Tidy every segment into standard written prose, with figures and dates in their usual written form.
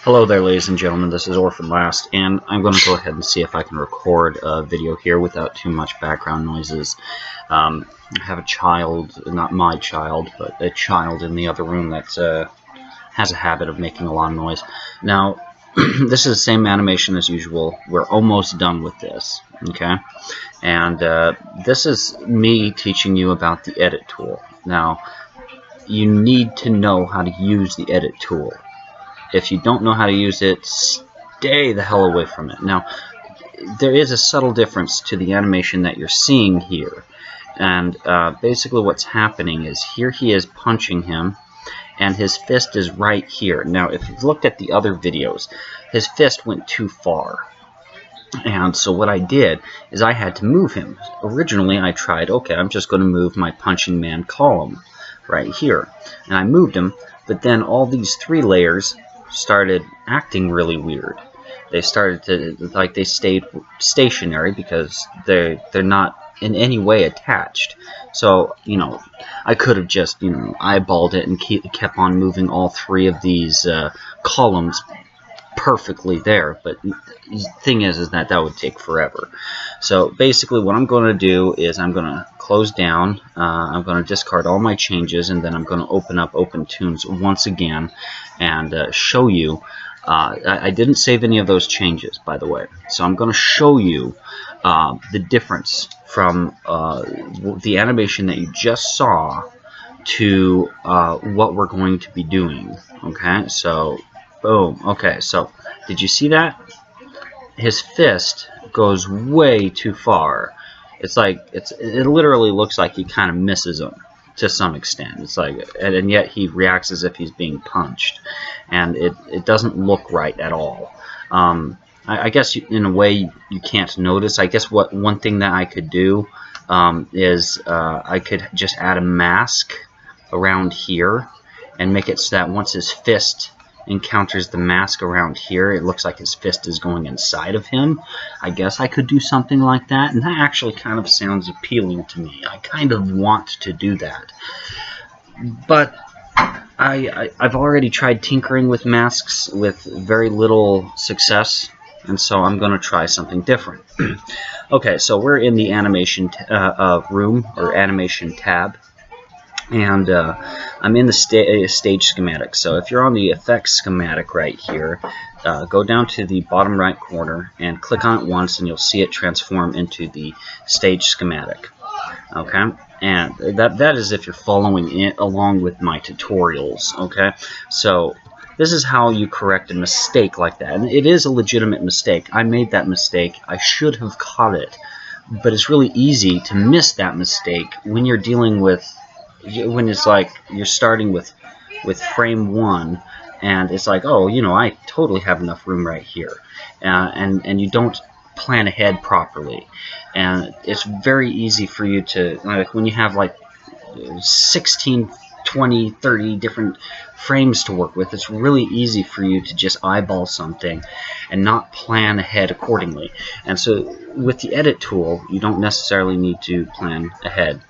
Hello there, ladies and gentlemen, this is Orphanlast, and I'm going to go ahead and see if I can record a video here without too much background noises. I have a child, not my child, but a child in the other room that has a habit of making a lot of noise. Now, this is the same animation as usual. We're almost done with this, okay? And this is me teaching you about the edit tool. Now, you need to know how to use the edit tool. If you don't know how to use it, stay the hell away from it. Now, there is a subtle difference to the animation that you're seeing here. And basically what's happening is here he is punching him, and his fist is right here. Now, if you've looked at the other videos, his fist went too far. And so what I did is I had to move him. Originally, I tried, okay, I'm just going to move my punching man column right here. And I moved him, but then all these three layers started acting really weird. They started to, like, they stayed stationary because they're not in any way attached. So, you know, I could have just, you know, eyeballed it and kept on moving all three of these columns perfectly there, but the thing is that would take forever. So basically what I'm going to do is I'm going to close down, I'm going to discard all my changes, and then I'm going to open up opentoonz once again and show you. I didn't save any of those changes, by the way, so I'm going to show you the difference from the animation that you just saw to what we're going to be doing. Okay, so boom. Okay, so did you see that? His fist goes way too far. It's like it literally looks like he kind of misses him to some extent. It's like, and yet he reacts as if he's being punched, and it doesn't look right at all. I guess in a way you can't notice. I guess one thing that I could do is I could just add a mask around here and make it so that once his fist encounters the mask around here, it looks like his fist is going inside of him. I guess I could do something like that, and that actually kind of sounds appealing to me. I kind of want to do that, but I've already tried tinkering with masks with very little success, and so I'm going to try something different. Okay, so we're in the animation room, or animation tab. And I'm in the stage schematic. So if you're on the effects schematic right here, go down to the bottom right corner and click on it once, and you'll see it transform into the stage schematic. Okay, and that is if you're following it along with my tutorials. Okay, so this is how you correct a mistake like that, and it is a legitimate mistake. I made that mistake. I should have caught it, but it's really easy to miss that mistake when you're dealing with, when it's like you're starting with frame 1, and it's like, oh, you know, I totally have enough room right here, and you don't plan ahead properly, and it's very easy for you to, like, when you have like 16, 20, 30 different frames to work with, it's really easy for you to just eyeball something and not plan ahead accordingly. And so with the edit tool, you don't necessarily need to plan ahead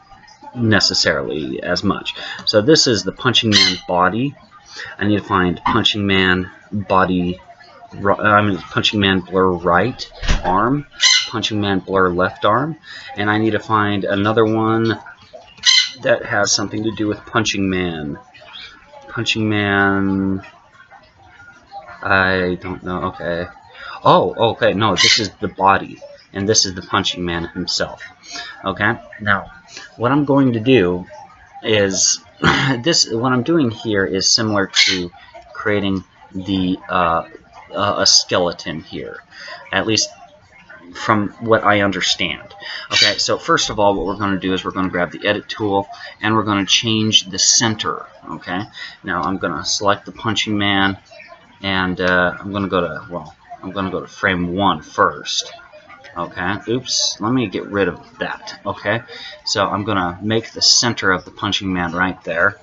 necessarily as much. So this is the punching man body. I need to find punching man body, punching man blur right arm, punching man blur left arm, and I need to find another one that has something to do with punching man. Punching man, I don't know. Okay. Oh, okay. No, this is the body, and this is the punching man himself. Okay. Now, what I'm going to do is what I'm doing here is similar to creating the a skeleton here, at least from what I understand. Okay, so first of all, what we're going to do is we're going to grab the edit tool, and we're going to change the center. Okay, now I'm going to select the punching man, and I'm going to go to, well, I'm going to go to frame 1 first. Okay, oops, let me get rid of that. Okay, so I'm going to make the center of the punching man right there,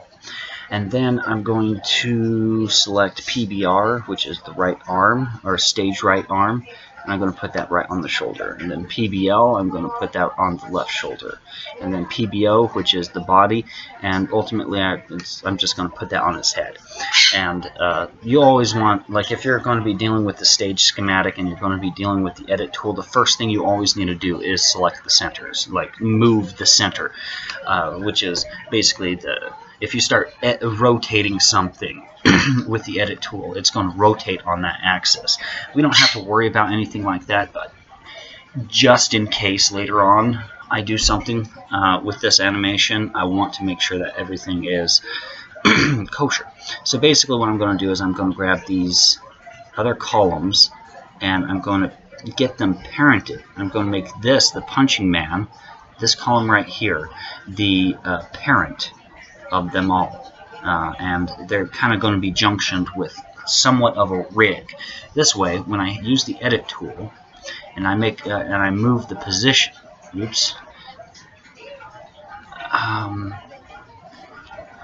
and then I'm going to select PBR, which is the right arm, or stage right arm, and I'm going to put that right on the shoulder. And then PBL, I'm going to put that on the left shoulder. And then PBO, which is the body, and ultimately I'm just going to put that on his head. And you always want, like if you're going to be dealing with the stage schematic and you're going to be dealing with the edit tool, the first thing you always need to do is select the centers, like move the center, which is basically if you start rotating something with the edit tool, it's going to rotate on that axis. We don't have to worry about anything like that, but just in case later on I do something with this animation, I want to make sure that everything is kosher. So basically what I'm going to do is I'm going to grab these other columns and I'm going to get them parented. I'm going to make this the punching man, this column right here, the parent of them all. And they're kind of going to be junctioned with somewhat of a rig. This way, when I use the edit tool and I make and I move the position, oops.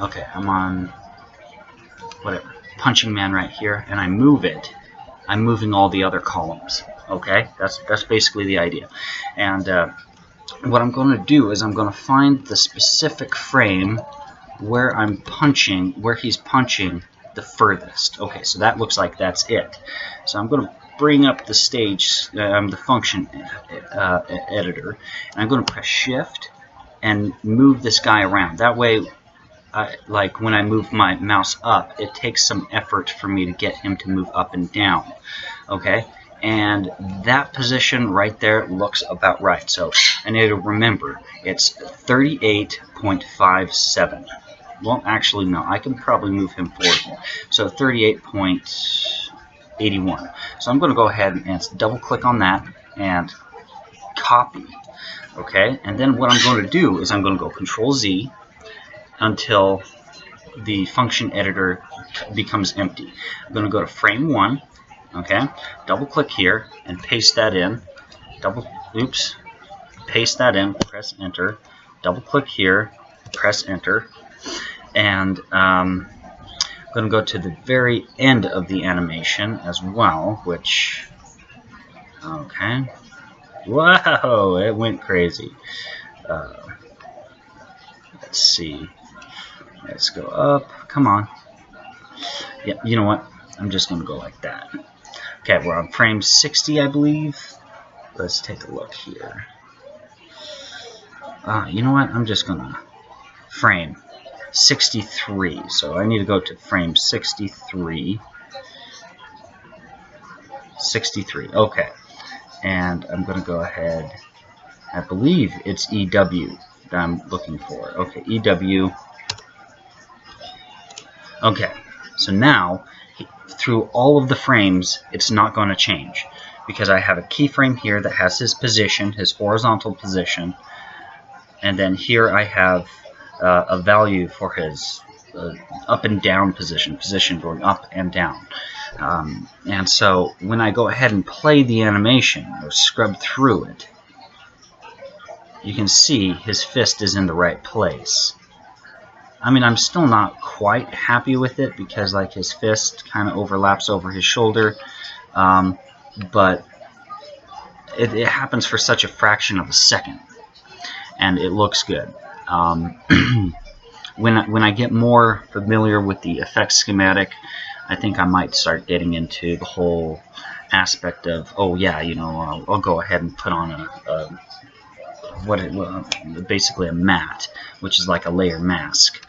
Okay, I'm on whatever punching man right here, and I move it. I'm moving all the other columns. Okay, that's basically the idea. And what I'm going to do is I'm going to find the specific frame where I'm punching, where he's punching the furthest. Okay, so that looks like that's it. So I'm going to bring up the stage, the function editor, and I'm going to press Shift and move this guy around. That way, like when I move my mouse up, it takes some effort for me to get him to move up and down. Okay, and that position right there looks about right. So I need to remember it's 38.57. Well, actually, no. I can probably move him forward more. So 38.81. So I'm going to go ahead and double-click on that and copy. Okay, and then what I'm going to do is I'm going to go Control-Z until the function editor becomes empty. I'm going to go to frame 1. Okay, double-click here and paste that in. Paste that in. Press Enter. Double-click here. Press Enter. And I'm going to go to the very end of the animation as well, which, okay, whoa, it went crazy. Let's see, let's go up, come on. Yeah, you know what, I'm just going to go like that. Okay, we're on frame 60, I believe. Let's take a look here. You know what, I'm just going to frame 63, so I need to go to frame 63. 63, okay. And I'm going to go ahead, I believe it's EW that I'm looking for. Okay, EW. Okay, so now, through all of the frames, it's not going to change, because I have a keyframe here that has his position, his horizontal position, and then here I have a value for his up and down position going up and down. And so when I go ahead and play the animation or scrub through it, you can see his fist is in the right place. I mean, I'm still not quite happy with it because like his fist kind of overlaps over his shoulder, but it happens for such a fraction of a second, and it looks good. When I get more familiar with the effects schematic, I think I might start getting into the whole aspect of, oh yeah, you know, I'll go ahead and put on basically a matte, which is like a layer mask.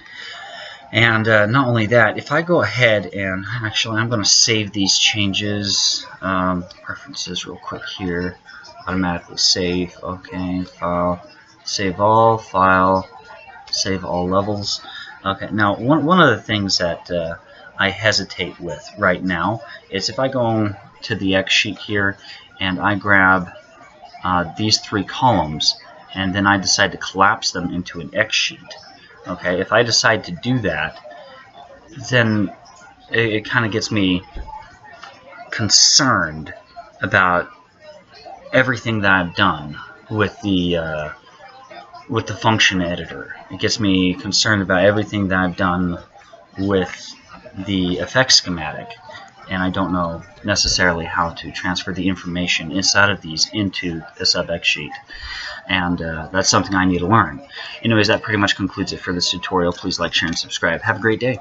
And not only that, if I go ahead and actually I'm going to save these changes, preferences real quick here, automatically save, okay, file, save all, file, save all levels. Okay, now one of the things that I hesitate with right now is if I go to the X sheet here and I grab these 3 columns and then I decide to collapse them into an X sheet. Okay, if I decide to do that, then it kind of gets me concerned about everything that I've done with the function editor. It gets me concerned about everything that I've done with the effects schematic, and I don't know necessarily how to transfer the information inside of these into a sub-X sheet. And that's something I need to learn. Anyways, that pretty much concludes it for this tutorial. Please like, share, and subscribe. Have a great day.